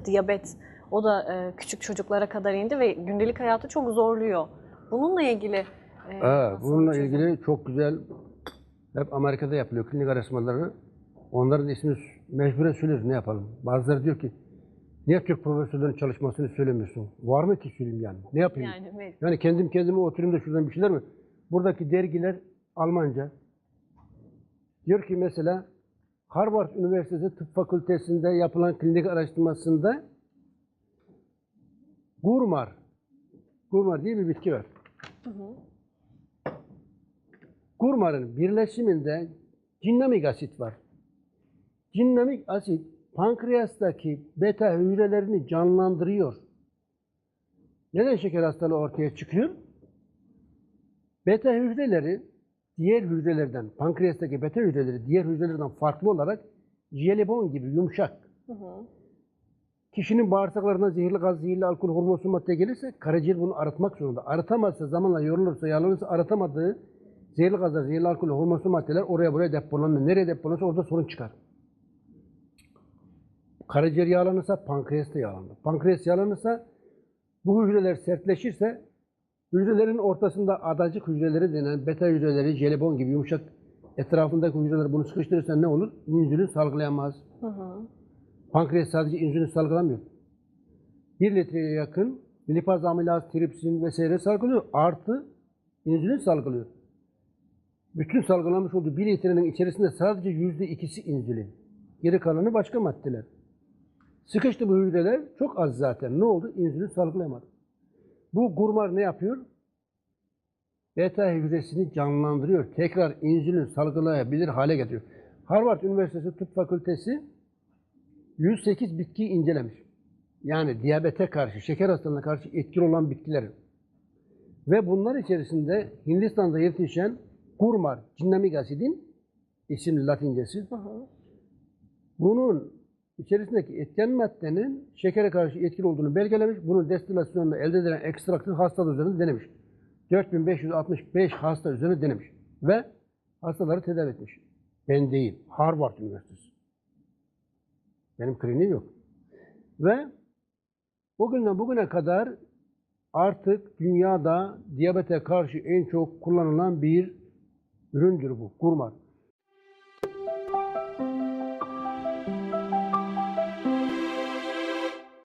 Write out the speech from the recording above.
da diyabet. O da küçük çocuklara kadar indi ve gündelik hayatı çok zorluyor. Bununla ilgili Bununla ilgili çok güzel, hep Amerika'da yapılıyor klinik araştırmaları. Onların ismini mecburen söylüyoruz, ne yapalım. Bazıları diyor ki, niye Türk profesörlerin çalışmasını söylemiyorsun? Var mı ki söyleyeyim yani? Ne yapayım? Yani kendime oturayım da şuradan bir şeyler mi? Buradaki dergiler Almanca. Diyor ki mesela, Harvard Üniversitesi Tıp Fakültesi'nde yapılan klinik araştırmasında Gurmar diye bir bitki var. Gurmar'ın birleşiminde cinnamik asit var. Cinnamik asit pankreastaki beta hücrelerini canlandırıyor. Neden şeker hastalığı ortaya çıkıyor? Beta hücreleri diğer hücrelerden, pankreastaki beta hücreleri diğer hücrelerden farklı olarak jelibon gibi yumuşak. Kişinin bağırsaklarına zehirli gaz, zehirli alkol, hormonsuz madde gelirse karaciğer bunu arıtmak zorunda. Arıtamazsa, zamanla yorulursa, yağlanırsa arıtamadığı zehirli gazlar, zehirli alkol, hormonsuz maddeler oraya buraya depolanır. Nereye depolanırsa orada sorun çıkar. Karaciğer yağlanırsa pankreas da yağlanır. Pankreas yağlanırsa bu hücreler sertleşirse hücrelerin ortasında adacık hücreleri denen beta hücreleri, jelibon gibi yumuşak etrafındaki hücreler bunu sıkıştırırsa ne olur? İnsülin salgılayamaz. Pankreas sadece insülin salgılamıyor. 1 litreye yakın lipaz, amilaz, tripsin vesaire salgılıyor. Artı insülin salgılıyor. Bütün salgılanmış olduğu 1 litrenin içerisinde sadece %2'si insülin. Geri kalanı başka maddeler. Sıkıştı bu hücreler, çok az zaten. Ne oldu? İnsülin salgılayamadı. Bu Gurmar ne yapıyor? Beta hücresini canlandırıyor. Tekrar insülin salgılayabilir hale getiriyor. Harvard Üniversitesi Tıp Fakültesi 108 bitkiyi incelemiş. Yani diyabete karşı, şeker hastalığına karşı etkili olan bitkiler. Ve bunlar içerisinde Hindistan'da yetişen Gurmar, cinnamik asidin isimli latincesi. Bunun içerisindeki etken maddenin şekere karşı etkili olduğunu belgelemiş. Bunun destilasyonunda elde edilen ekstraktı hastalar üzerinde denemiş. 4565 hasta üzerinde denemiş. Ve hastaları tedavi etmiş. Ben değil, Harvard Üniversitesi. Benim kliniğim yok. Ve o günden bugüne kadar artık dünyada diyabete karşı en çok kullanılan bir üründür bu, Gurmar.